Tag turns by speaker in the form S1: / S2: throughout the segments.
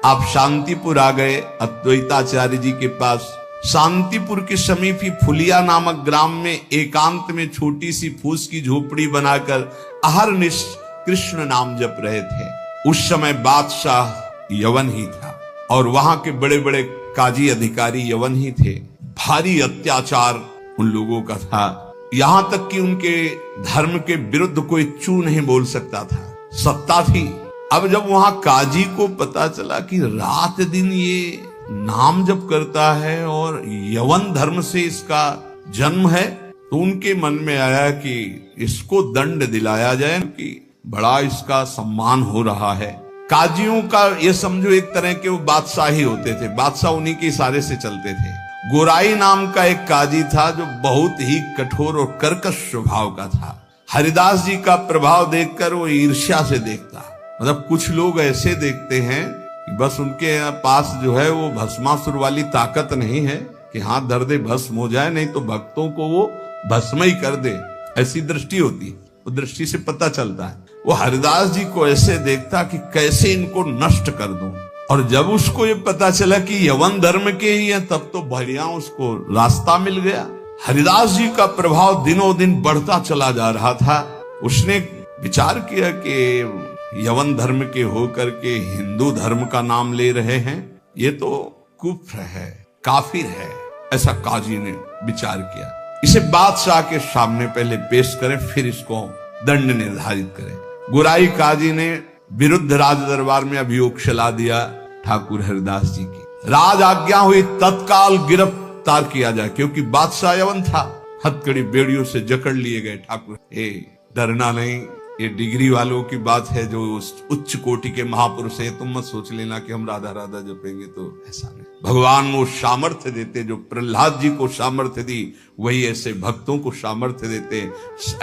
S1: आप शांतिपुर आ गए अद्वैताचार्य जी के पास। शांतिपुर के समीप ही फुलिया नामक ग्राम में एकांत में छोटी सी फूस की झोपड़ी बनाकर अहरनिश कृष्ण नाम जप रहे थे। उस समय बादशाह यवन ही था और वहां के बड़े बड़े काजी अधिकारी यवन ही थे। भारी अत्याचार उन लोगों का था, यहां तक कि उनके धर्म के विरुद्ध कोई चू नहीं बोल सकता था। सत्ता थी। अब जब वहां काजी को पता चला कि रात दिन ये नाम जप करता है और यवन धर्म से इसका जन्म है, तो उनके मन में आया कि इसको दंड दिलाया जाए कि बड़ा इसका सम्मान हो रहा है। काजियों का ये समझो एक तरह के वो बादशाह ही होते थे, बादशाह उन्हीं के इशारे से चलते थे। गोराई नाम का एक काजी था जो बहुत ही कठोर और कर्कश स्वभाव का था। हरिदास जी का प्रभाव देखकर वो ईर्ष्या से देखता। मतलब कुछ लोग ऐसे देखते हैं कि बस उनके पास जो है वो भस्मासुर वाली ताकत नहीं है कि हाथ धर दे भस्म हो जाए, नहीं तो भक्तों को वो भस्म ही कर दे, ऐसी दृष्टि होती है। वो दृष्टि से पता चलता है। वो हरिदास जी को ऐसे देखता कि कैसे इनको नष्ट कर दूं। और जब उसको ये पता चला कि यवन धर्म के ही हैं, तब तो बढ़िया उसको रास्ता मिल गया। हरिदास जी का प्रभाव दिनों दिन बढ़ता चला जा रहा था। उसने विचार किया कि यवन धर्म के होकर के हिंदू धर्म का नाम ले रहे हैं, ये तो कुफ्र है, काफिर है, ऐसा काजी ने विचार किया। इसे बादशाह के सामने पहले पेश करें, फिर इसको दंड निर्धारित करें। गुराई काजी ने विरुद्ध राज दरबार में अभियोग चला दिया ठाकुर हरिदास जी की। राज आज्ञा हुई तत्काल गिरफ्तार किया जाए, क्योंकि बादशाह यवन था। हथकड़ी बेड़ियों से जकड़ लिए गए। ठाकुर डरना नहीं, ये डिग्री वालों की बात है जो उच्च कोटि के महापुरुष है। तुम मत सोच लेना कि हम राधा राधा जपेंगे, तो ऐसा नहीं। भगवान वो सामर्थ्य देते जो प्रहलाद जी को सामर्थ्य दी, वही ऐसे भक्तों को सामर्थ्य देते।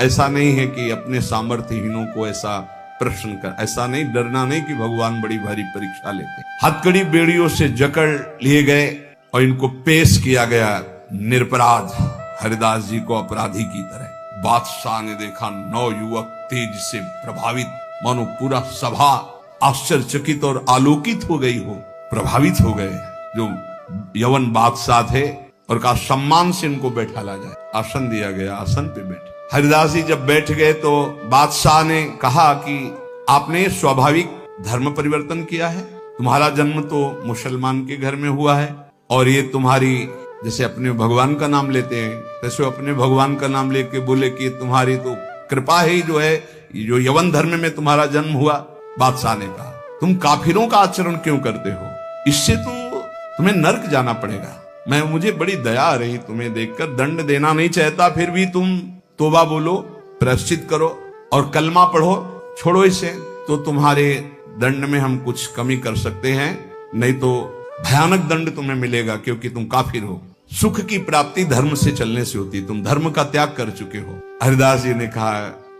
S1: ऐसा नहीं है कि अपने सामर्थ्यहीनों को ऐसा प्रश्न कर, ऐसा नहीं, डरना नहीं कि भगवान बड़ी भारी परीक्षा लेते। हथकड़ी बेड़ियों से जकड़ लिए गए और इनको पेश किया गया निरपराध हरिदास जी को अपराधी की तरह। बादशाह ने देखा 9 युवक तेज से प्रभावित, मानो पूरा सभा आश्चर्यचकित और आलोकित हो गई हो, प्रभावित हो गए जो यवन बादशाह थे, और कहा सम्मान से इनको बैठाला जाए। आसन दिया गया, आसन पे बैठे। हरिदास जी जब बैठ गए तो बादशाह ने कहा कि आपने स्वाभाविक धर्म परिवर्तन किया है, तुम्हारा जन्म तो मुसलमान के घर में हुआ है, और ये तुम्हारी जैसे अपने भगवान का नाम लेते हैं, तैसे अपने भगवान का नाम लेके बोले कि तुम्हारी तो कृपा ही जो है, जो यवन धर्म में तुम्हारा जन्म हुआ। बादशाह ने कहा तुम काफिरों का आचरण क्यों करते हो, इससे तो तुम्हें नर्क जाना पड़ेगा। मुझे बड़ी दया आ रही तुम्हें देखकर, दंड देना नहीं चाहता, फिर भी तुम तोबा बोलो, प्रायश्चित करो और कलमा पढ़ो, छोड़ो इसे, तो तुम्हारे दंड में हम कुछ कमी कर सकते हैं, नहीं तो भयानक दंड तुम्हें मिलेगा, क्योंकि तुम काफिर हो। सुख की प्राप्ति धर्म से चलने से होती, तुम धर्म का त्याग कर चुके हो। हरिदास जी ने कहा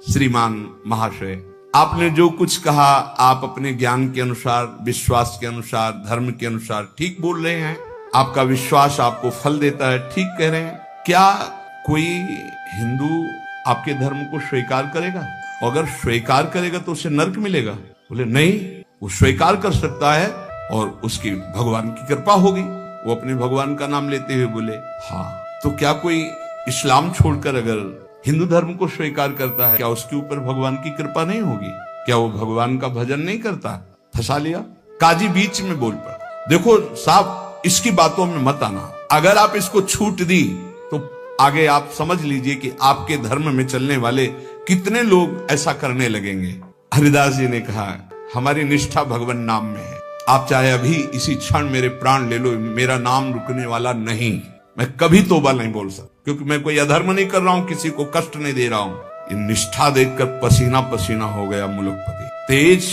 S1: श्रीमान महाशय, आपने जो कुछ कहा आप अपने ज्ञान के अनुसार, विश्वास के अनुसार, धर्म के अनुसार ठीक बोल रहे हैं। आपका विश्वास आपको फल देता है, ठीक कह रहे हैं। क्या कोई हिंदू आपके धर्म को स्वीकार करेगा? अगर स्वीकार करेगा तो उसे नर्क मिलेगा। बोले नहीं, वो स्वीकार कर सकता है और उसकी भगवान की कृपा होगी। वो अपने भगवान का नाम लेते हुए बोले हाँ। तो क्या कोई इस्लाम छोड़कर अगर हिंदू धर्म को स्वीकार करता है, क्या उसके ऊपर भगवान की कृपा नहीं होगी? क्या वो भगवान का भजन नहीं करता? फंसा लिया। काजी बीच में बोल पड़ा, देखो साहब, इसकी बातों में मत आना। अगर आप इसको छूट दी तो आगे आप समझ लीजिए कि आपके धर्म में चलने वाले कितने लोग ऐसा करने लगेंगे। हरिदास जी ने कहा हमारी निष्ठा भगवान नाम में है। आप चाहे अभी इसी क्षण मेरे प्राण ले लो, मेरा नाम रुकने वाला नहीं। मैं कभी तोबा नहीं बोल सकता, क्योंकि मैं कोई अधर्म नहीं कर रहा हूं, किसी को कष्ट नहीं दे रहा हूं। ये निष्ठा देखकर पसीना पसीना हो गया मुलुकपति। तेज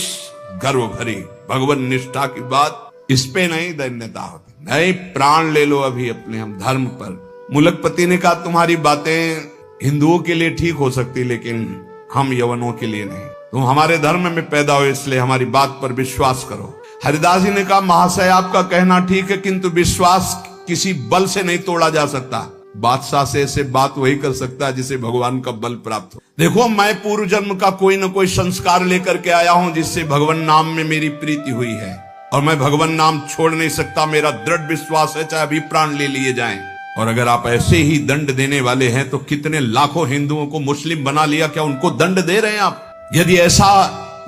S1: गर्व भरी भगवान निष्ठा की बात, इस पे नहीं दैन्यता होती। नहीं, प्राण ले लो अभी अपने हम धर्म पर। मुलुकपति ने कहा तुम्हारी बातें हिंदुओं के लिए ठीक हो सकती, लेकिन हम यवनों के लिए नहीं। तुम हमारे धर्म में पैदा हो, इसलिए हमारी बात पर विश्वास करो। हरिदास जी ने कहा महाशय आपका कहना ठीक है, किंतु विश्वास किसी बल से नहीं तोड़ा जा सकता। बादशाह से ऐसे बात वही कर सकता है जिसे भगवान का बल प्राप्त हो। देखो मैं पूर्व जन्म का कोई न कोई संस्कार लेकर के आया हूं, जिससे भगवान नाम में मेरी प्रीति हुई है। और मैं भगवान नाम छोड़ नहीं सकता, मेरा दृढ़ विश्वास है चाहे अभी प्राण ले लिए जाएं। और अगर आप ऐसे ही दंड देने वाले हैं तो कितने लाखों हिंदुओं को मुस्लिम बना लिया, क्या उनको दंड दे रहे हैं आप? यदि ऐसा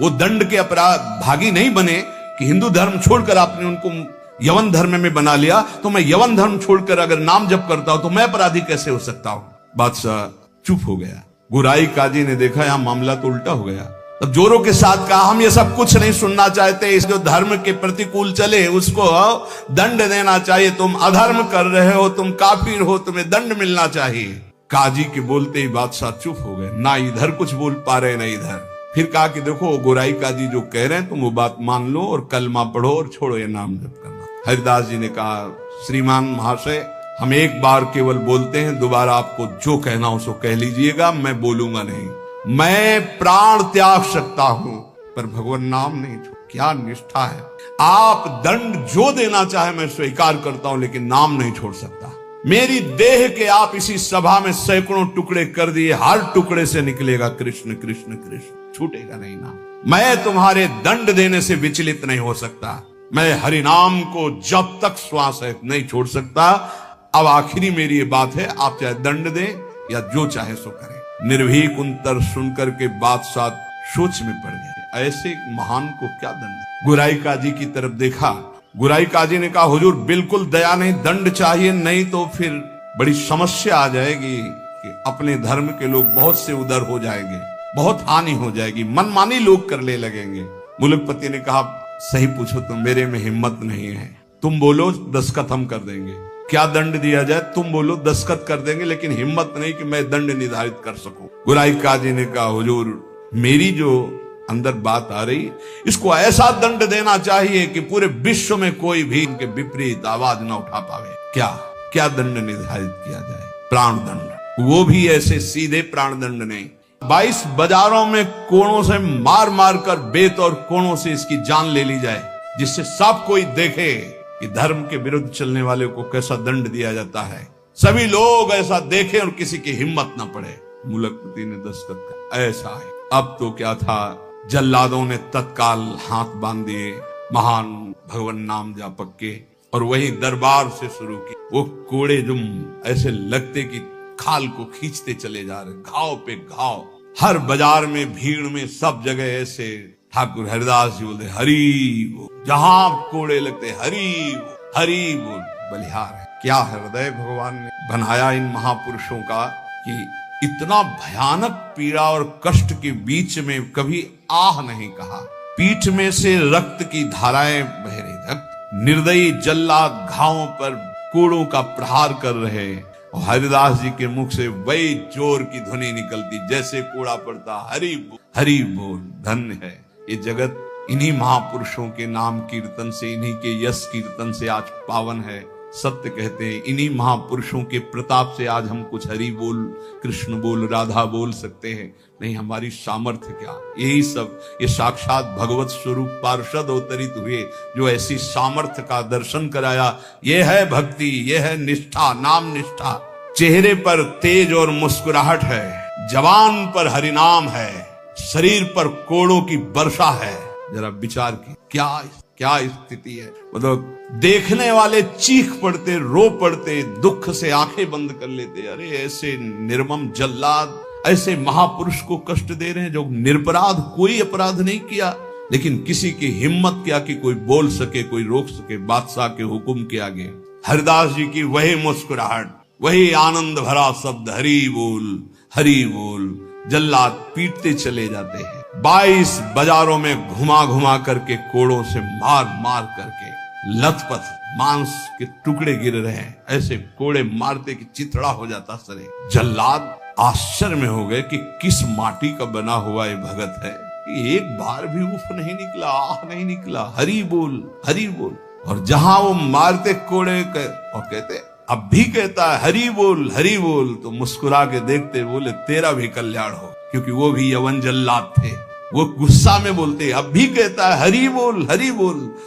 S1: वो दंड के अपराध भागी नहीं बने कि हिंदू धर्म छोड़कर आपने उनको यवन धर्म में बना लिया, तो मैं यवन धर्म छोड़कर अगर नाम जप करता हूं तो मैं अपराधी कैसे हो सकता हूं? बादशाह चुप हो गया। गुराई काजी ने देखा यहां मामला तो उल्टा हो गया। तब जोरों के साथ कहा, हम ये सब कुछ नहीं सुनना चाहते, इस जो धर्म के प्रतिकूल चले उसको दंड देना चाहिए। तुम अधर्म कर रहे हो, तुम काफिर हो, तुम्हें दंड मिलना चाहिए। काजी के बोलते ही बादशाह चुप हो गए, ना इधर कुछ बोल पा रहे ना इधर। फिर कहा कि देखो गोराई काजी जो कह रहे हैं तुम वो बात मान लो और कलमा पढ़ो और छोड़ो ये नाम जप करना। हरिदास जी ने कहा, श्रीमान महाशय हम एक बार केवल बोलते हैं, दोबारा आपको जो कहना हो सो कह लीजिएगा, मैं बोलूंगा नहीं। मैं प्राण त्याग सकता हूं पर भगवान नाम नहीं छोड़। क्या निष्ठा है! आप दंड जो देना चाहे मैं स्वीकार करता हूं, लेकिन नाम नहीं छोड़ सकता। मेरी देह के आप इसी सभा में सैकड़ों टुकड़े कर दिए, हर टुकड़े से निकलेगा कृष्ण कृष्ण कृष्ण, छूटेगा नहीं नाम। मैं तुम्हारे दंड देने से विचलित नहीं हो सकता। मैं हरिनाम को जब तक श्वास है नहीं छोड़ सकता। अब आखिरी मेरी ये बात है, आप चाहे दंड दें या जो चाहे सो करें। निर्भीक उत्तर सुनकर के बादशाह सोच में पड़ गए, ऐसे महान को क्या दंड? गुराई काजी की तरफ देखा। गुराई काजी ने कहा, हुजूर बिल्कुल दया नहीं, दंड चाहिए, नहीं तो फिर बड़ी समस्या आ जाएगी कि अपने धर्म के लोग बहुत से उधर हो जाएंगे, बहुत हानि हो जाएगी, मनमानी लोग करने लगेंगे। मुलकपति ने कहा, सही पूछो तो मेरे में हिम्मत नहीं है, तुम बोलो दस्तखत हम कर देंगे। क्या दंड दिया जाए? तुम बोलो दस्तखत कर देंगे, लेकिन हिम्मत नहीं कि मैं दंड निर्धारित कर सकूं। गुराई काजी ने कहा, हुजूर मेरी जो अंदर बात आ रही, इसको ऐसा दंड देना चाहिए कि पूरे विश्व में कोई भी इनके विपरीत आवाज न उठा पावे। क्या क्या दंड निर्धारित किया जाए? प्राण दंड, वो भी ऐसे सीधे प्राण दंड नहीं, 22 बाजारों में कोड़ों से मार मार कर बेत और कोड़ों से इसकी जान ले ली जाए, जिससे सब कोई देखे कि धर्म के विरुद्ध चलने वाले को कैसा दंड दिया जाता है। सभी लोग ऐसा देखें और किसी की हिम्मत न पड़े। मुलकपति ने दस्तखत कर, ऐसा है। अब तो क्या था, जल्लादों ने तत्काल हाथ बांध दिए महान भगवान नाम जापक के, और वही दरबार से शुरू की। वो कोड़े जो ऐसे लगते कि खाल को खींचते चले जा रहे, घाव पे घाव, हर बाजार में भीड़ में सब जगह ऐसे। ठाकुर हरिदास जी बोलते, हरि बोल, जहां कोड़े लगते हरि बोल। बलिहार है, क्या हृदय भगवान ने बनाया इन महापुरुषों का कि इतना भयानक पीड़ा और कष्ट के बीच में कभी आह नहीं कहा। पीठ में से रक्त की धाराएं बह रही, निर्दयी जल्लाद घावों पर कोड़ों का प्रहार कर रहे, और हरिदास जी के मुख से वही जोर की ध्वनि निकलती जैसे कोड़ा पड़ता, हरि बोल। धन्य है ये जगत, इन्हीं महापुरुषों के नाम कीर्तन से, इन्हीं के यश कीर्तन से आज पावन है। सत्य कहते हैं, इन्हीं महापुरुषों के प्रताप से आज हम कुछ हरि बोल, कृष्ण बोल, राधा बोल सकते हैं। नहीं, हमारी सामर्थ्य क्या, यही सब, ये साक्षात भगवत स्वरूप पार्षद अवतरित हुए जो ऐसी सामर्थ्य का दर्शन कराया। ये है भक्ति, ये है निष्ठा, नाम निष्ठा। चेहरे पर तेज और मुस्कुराहट है, जवान पर हरिनाम है, शरीर पर कोड़ों की वर्षा है। जरा विचार की क्या स्थिति है। मतलब देखने वाले चीख पड़ते, रो पड़ते, दुख से आंखें बंद कर लेते। अरे ऐसे निर्मम जल्लाद ऐसे महापुरुष को कष्ट दे रहे हैं जो निरपराध, कोई अपराध नहीं किया, लेकिन किसी की हिम्मत क्या कि कोई बोल सके, कोई रोक सके बादशाह के हुक्म के आगे। हरिदास जी की वही मुस्कुराहट, वही आनंद भरा शब्द, हरि बोल। जल्लाद पीटते चले जाते हैं। 22 बाजारों में घुमा घुमा करके कोड़ों से मार मार करके लथपथ मांस के टुकड़े गिर रहे हैं। ऐसे कोड़े मारते कि चिथड़ा हो जाता सरे। जल्लाद आश्चर्य में हो गए कि किस माटी का बना हुआ ये भगत है कि एक बार भी उफ नहीं निकला, आह नहीं निकला, हरि बोल। और जहां वो मारते कोड़े और कहते, अब भी कहता है हरि बोल, तो मुस्कुरा के देखते बोले तेरा भी कल्याण हो, क्योंकि वो भी यवन जल्लाद थे। वो गुस्सा में बोलते, अब भी कहता है हरि बोल,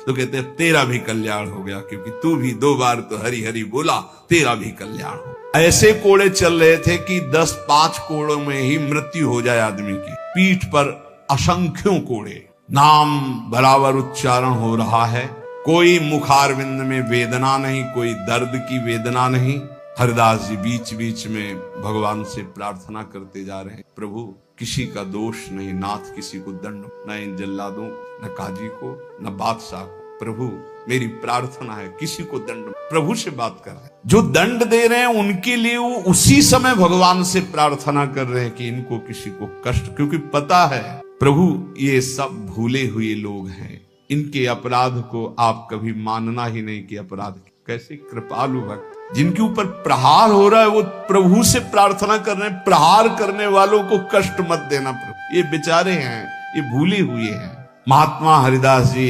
S1: तो कहते तेरा भी कल्याण हो गया, क्योंकि तू भी 2 बार तो हरि बोला, तेरा भी कल्याण हो। ऐसे कोड़े चल रहे थे कि 10-5 कोड़ों में ही मृत्यु हो जाए आदमी की। पीठ पर असंख्यों कोड़े, नाम बराबर उच्चारण हो रहा है, कोई मुखारविंद में वेदना नहीं, कोई दर्द की वेदना नहीं। हरिदास जी बीच बीच में भगवान से प्रार्थना करते जा रहे हैं, प्रभु किसी का दोष नहीं, नाथ किसी को दंड, न इन जल्लादों, न काजी को, न बादशाह को। प्रभु मेरी प्रार्थना है, किसी को दंड, प्रभु से बात कर रहे हैं, जो दंड दे रहे हैं उनके लिए वो उसी समय भगवान से प्रार्थना कर रहे हैं कि इनको किसी को कष्ट, क्योंकि पता है प्रभु ये सब भूले हुए लोग हैं, इनके अपराध को आप कभी मानना ही नहीं कि अपराध। कैसे कृपालु भक्त, जिनके ऊपर प्रहार हो रहा है वो प्रभु से प्रार्थना कर रहे हैं, प्रहार करने वालों को कष्ट मत देना प्रभु, ये बेचारे हैं, ये भूले हुए हैं। महात्मा हरिदास जी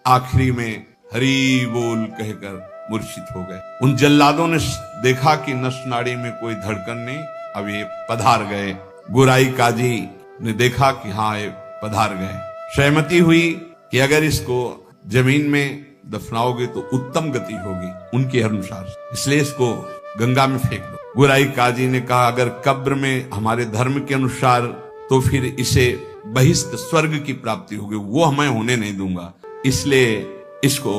S1: आखिरी में हरि बोल कहकर मूर्छित हो गए। उन जल्लादों ने देखा कि नस नाड़ी में कोई धड़कन नहीं, अब ये पधार गए। गोराई काजी ने देखा कि हाँ ये पधार गए। सहमति हुई कि अगर इसको जमीन में दफनाओगे तो उत्तम गति होगी उनके अनुसार, इसलिए इसको गंगा में फेंक दो। गोराई काजी ने कहा अगर कब्र में हमारे धर्म के अनुसार तो फिर इसे बहिष्ठ स्वर्ग की प्राप्ति होगी, वो मैं होने नहीं दूंगा, इसलिए इसको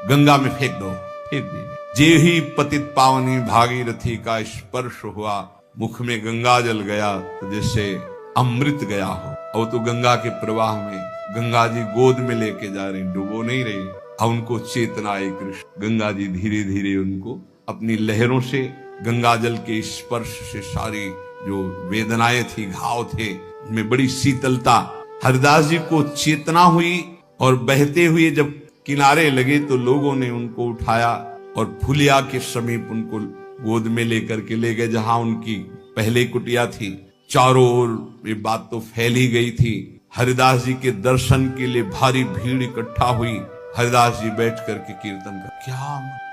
S1: गंगा में फेंक दो। फेंक दी। जे ही पतित पावनी भागीरथी का स्पर्श हुआ, मुख में गंगा जल गया तो जैसे अमृत गया हो। और तो गंगा के प्रवाह में गंगा जी गोद में लेके जा रही, डुबो नहीं रही। अब उनको चेतना आई कृष्ण, गंगा जी धीरे धीरे उनको अपनी लहरों से, गंगा जल के स्पर्श से सारी जो वेदनाएं थी, घाव थे, उनमें बड़ी शीतलता। हरिदास जी को चेतना हुई और बहते हुए जब किनारे लगे तो लोगों ने उनको उठाया और फुलिया के समीप उनको गोद में लेकर के ले गए, जहां उनकी पहले कुटिया थी। चारों ओर ये बात तो फैल ही गई थी। हरिदास जी के दर्शन के लिए भारी भीड़ इकट्ठा हुई। हरिदास जी बैठ करके कीर्तन कर,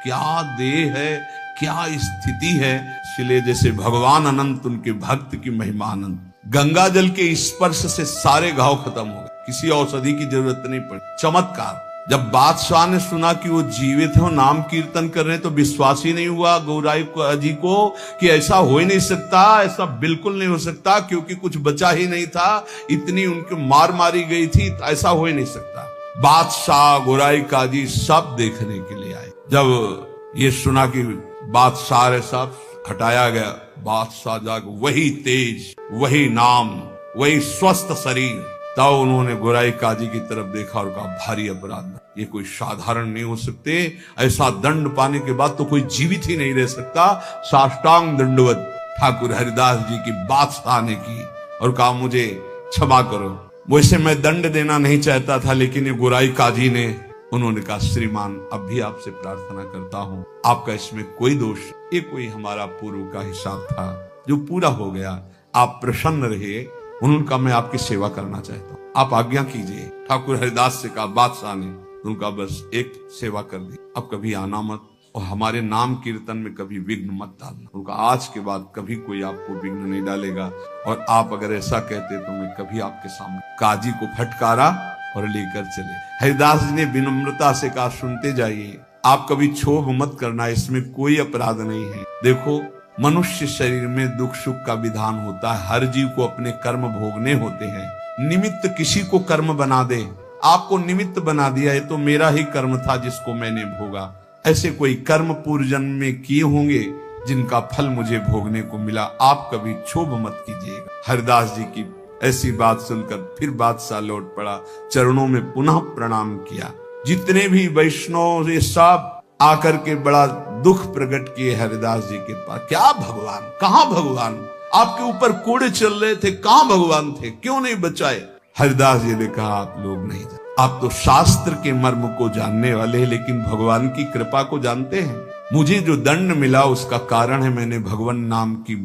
S1: क्या देह है, क्या स्थिति है। इसलिए जैसे भगवान अनंत, उनके भक्त की महिमा अनंत। गंगा जल के स्पर्श से सारे घाव खत्म हो गए, किसी औषधि की जरूरत नहीं पड़ी। चमत्कार। जब बादशाह ने सुना कि वो जीवित हो, नाम कीर्तन कर रहे हैं, तो विश्वास ही नहीं हुआ गोराई जी को कि ऐसा हो ही नहीं सकता, ऐसा बिल्कुल नहीं हो सकता, क्योंकि कुछ बचा ही नहीं था, इतनी उनकी मार मारी गई थी, ऐसा हो ही नहीं सकता। बादशाह, गोराई काजी सब देखने के लिए आए। जब ये सुना कि बादशाह सब हटाया गया, बादशाह जाकर वही तेज, वही नाम, वही स्वस्थ शरीर, तब उन्होंने गोराई काजी की तरफ देखा और कहा भारी अपराध, ये कोई साधारण नहीं हो सकते, ऐसा दंड पाने के बाद तो कोई जीवित ही नहीं रह सकता। साष्टांग दंडवत ठाकुर हरिदास जी की बादशाह ने की और कहा मुझे क्षमा करो, वैसे मैं दंड देना नहीं चाहता था, लेकिन ये गोराई काजी ने, उन्होंने कहा श्रीमान अब भी आपसे प्रार्थना करता हूं, आपका इसमें कोई दोष, ये कोई हमारा पूर्व का हिसाब था जो पूरा हो गया, आप प्रसन्न रहिए। उनका मैं आपकी सेवा करना चाहता हूँ, आप आज्ञा कीजिए। ठाकुर हरिदास से कहा बादशाह ने, उनका बस एक सेवा कर दी, अब कभी आना मत और हमारे नाम कीर्तन में कभी विघ्न मत डालना। उनका आज के बाद कभी कोई आपको विघ्न नहीं डालेगा, और आप अगर ऐसा कहते तो मैं कभी आपके सामने। काजी को फटकारा और लेकर चले। हरिदास जी ने विनम्रता से कहा सुनते जाइए, आप कभी क्षोभ मत करना, इसमें कोई अपराध नहीं है। देखो मनुष्य शरीर में दुख सुख का विधान होता है, हर जीव को अपने कर्म भोगने होते हैं। निमित्त किसी को कर्म बना दे, आपको निमित्त बना दिया, ये तो मेरा ही कर्म था जिसको मैंने भोगा। ऐसे कोई कर्म पूर्व जन्म में किए होंगे जिनका फल मुझे भोगने को मिला, आप कभी क्षोभ मत कीजिएगा। हरिदास जी की ऐसी बात सुनकर फिर बादशाह लौट पड़ा, चरणों में पुनः प्रणाम किया। जितने भी वैष्णव ये सब आकर के बड़ा दुख प्रकट किए हरिदास जी के पास। क्या भगवान, कहाँ भगवान, आपके ऊपर कोड़े चल रहे थे, कहाँ भगवान थे, क्यों नहीं बचाए। हरिदास जी ने कहा आप लोग नहीं जानते, आप तो शास्त्र के मर्म को जानने वाले हैं, लेकिन भगवान की कृपा को जानते हैं। मुझे जो दंड मिला उसका कारण है मैंने भगवान नाम की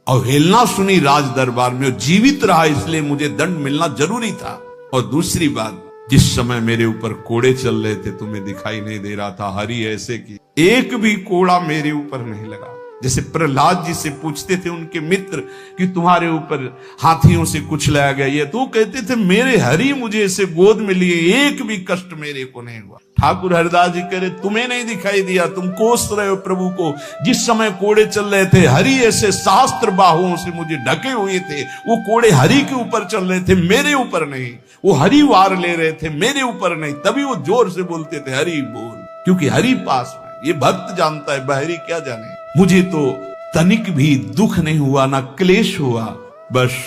S1: अवहेलना सुनी राज दरबार में, जीवित रहा, इसलिए मुझे दंड मिलना जरूरी था। और दूसरी बात, जिस समय मेरे ऊपर कोड़े चल रहे थे तुम्हें दिखाई नहीं दे रहा था, हरि ऐसे की एक भी कोड़ा मेरे ऊपर नहीं लगा। जैसे प्रहलाद जी से पूछते थे उनके मित्र कि तुम्हारे ऊपर हाथियों से कुछ लाया गया, ये तो कहते थे मेरे हरि मुझे ऐसे गोद में लिए, एक भी कष्ट मेरे को नहीं हुआ। ठाकुर हरिदास जी कह रहे तुम्हें नहीं दिखाई दिया, तुम कोस रहे हो प्रभु को। जिस समय कोड़े चल रहे थे हरि ऐसे शास्त्र बाहुओं से मुझे ढके हुए थे, वो कोड़े हरि के ऊपर चल रहे थे, मेरे ऊपर नहीं। वो हरि वार ले रहे थे, मेरे ऊपर नहीं। तभी वो जोर से बोलते थे हरि बोल। क्योंकि हरि पास में। ये भक्त जानता है, बहरी क्या जाने। मुझे तो तनिक भी दुख नहीं हुआ, ना क्लेश हुआ। बस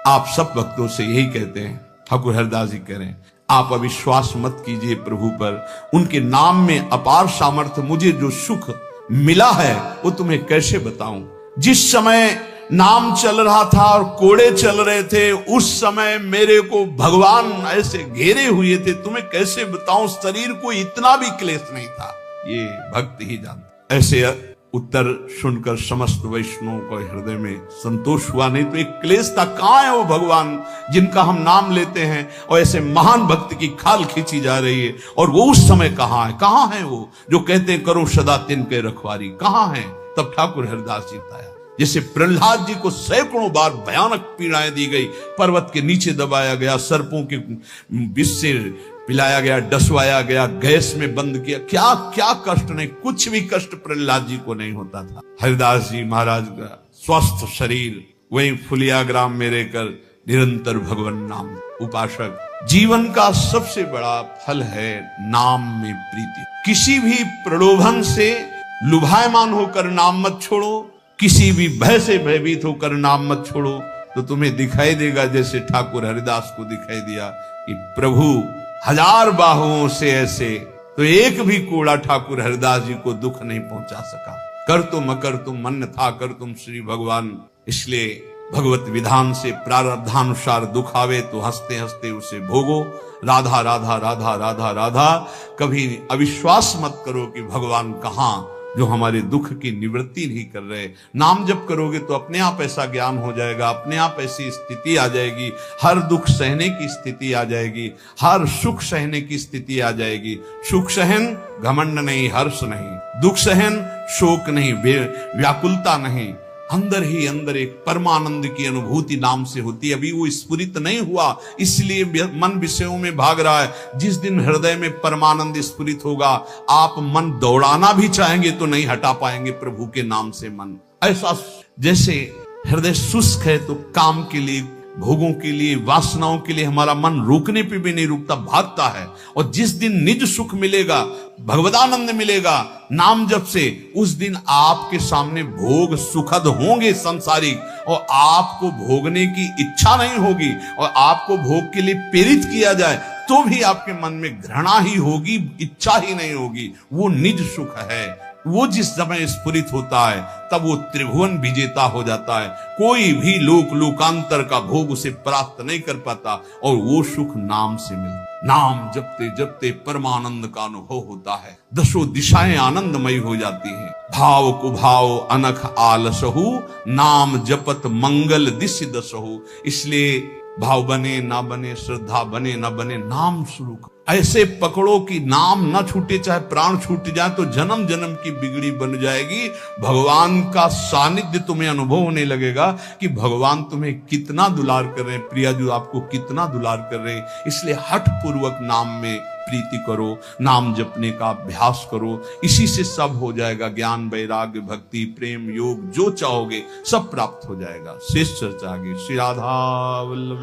S1: आप सब भक्तों से यही कहते हैं, ठाकुर हरिदास जी कह रहे हैं, आप अविश्वास मत कीजिए प्रभु पर, उनके नाम में अपार सामर्थ्य। मुझे जो सुख मिला है वो तुम्हें कैसे बताऊं। जिस समय नाम चल रहा था और कोड़े चल रहे थे, उस समय मेरे को भगवान ऐसे घेरे हुए थे, तुम्हें कैसे बताऊं। शरीर को इतना भी क्लेश नहीं था, ये भक्त ही जानता। ऐसे उत्तर सुनकर समस्त वैष्णवों को हृदय में संतोष हुआ। नहीं तो एक क्लेश था, कहां है वो भगवान जिनका हम नाम लेते हैं और ऐसे महान भक्त की खाल खींची जा रही है, और वो उस समय कहां है वो जो कहते हैं करो सदा तिनके रखवारी, कहां है। तब ठाकुर हरिदास जी आया। जैसे प्रहलाद जी को सैकड़ों बार भयानक पीड़ाएं दी गई, पर्वत के नीचे दबाया गया, सर्पों के विष से पिलाया गया, डसवाया गया, गैस में बंद किया, क्या क्या कष्ट नहीं, कुछ भी कष्ट प्रहलाद जी को नहीं होता था। हरिदास जी महाराज का स्वस्थ शरीर वहीं फुलिया ग्राम में रहकर निरंतर भगवान नाम उपासक। जीवन का सबसे बड़ा फल है नाम में प्रीति। किसी भी प्रलोभन से लुभायमान होकर नाम मत छोड़ो, किसी भी भय से भयभीत होकर नाम मत छोड़ो, तो तुम्हें दिखाई देगा जैसे ठाकुर हरिदास को दिखाई दिया कि प्रभु हजार बाहुओं से ऐसे, तो एक भी कोड़ा ठाकुर हरिदास जी को दुख नहीं पहुंचा सका। कर तुम अकर तुम मन था कर तुम श्री भगवान। इसलिए भगवत विधान से प्रारब्धानुसार दुख आवे तो हंसते हंसते उसे भोगो। राधा राधा राधा राधा राधा। कभी अविश्वास मत करो कि भगवान कहां, जो हमारे दुख की निवृत्ति नहीं कर रहे। नाम जप करोगे तो अपने आप ऐसा ज्ञान हो जाएगा, अपने आप ऐसी स्थिति आ जाएगी, हर दुख सहने की स्थिति आ जाएगी, हर सुख सहने की स्थिति आ जाएगी। सुख सहन घमंड नहीं, हर्ष नहीं, दुख सहन शोक नहीं, व्याकुलता नहीं, अंदर ही अंदर एक परमानंद की अनुभूति नाम से होती है। अभी वो स्फुरित नहीं हुआ, इसलिए मन विषयों में भाग रहा है। जिस दिन हृदय में परमानंद स्फुरित होगा, आप मन दौड़ाना भी चाहेंगे तो नहीं हटा पाएंगे प्रभु के नाम से मन। ऐसा जैसे हृदय शुष्क है तो काम के लिए, भोगों के लिए, वासनाओं के लिए हमारा मन रुकने पे भी नहीं रुकता, भागता है। और जिस दिन निज सुख मिलेगा, भगवदानंद मिलेगा नाम जप से, उस दिन आपके सामने भोग सुखद होंगे संसारिक, और आपको भोगने की इच्छा नहीं होगी। और आपको भोग के लिए प्रेरित किया जाए तो भी आपके मन में घृणा ही होगी, इच्छा ही नहीं होगी। वो निज सुख है। वो जिस समय स्फुरित होता है तब वो त्रिभुवन विजेता हो जाता है। कोई भी लोकांतर का भोग उसे प्राप्त नहीं कर पाता, और वो सुख नाम से मिलता। नाम जपते जपते परमानंद का अनुभव होता है, दसों दिशाएं आनंदमयी हो जाती हैं। भाव कुभाव अनख आलसहु, नाम जपत मंगल दिश दसहु। इसलिए भाव बने ना बने, श्रद्धा बने ना बने, नाम शुरू करो। ऐसे पकड़ो कि नाम ना छूटे, चाहे प्राण छूट जाए तो जन्म जन्म की बिगड़ी बन जाएगी। भगवान का सानिध्य तुम्हें अनुभव होने लगेगा कि भगवान तुम्हें कितना दुलार कर रहे हैं, प्रिया जी आपको कितना दुलार कर रहे हैं। इसलिए हठ पूर्वक नाम में प्रीति करो, नाम जपने का अभ्यास करो। इसी से सब हो जाएगा, ज्ञान वैराग्य भक्ति प्रेम योग जो चाहोगे सब प्राप्त हो जाएगा। शेष चर्चा आगे। श्री राधा वल्लभ।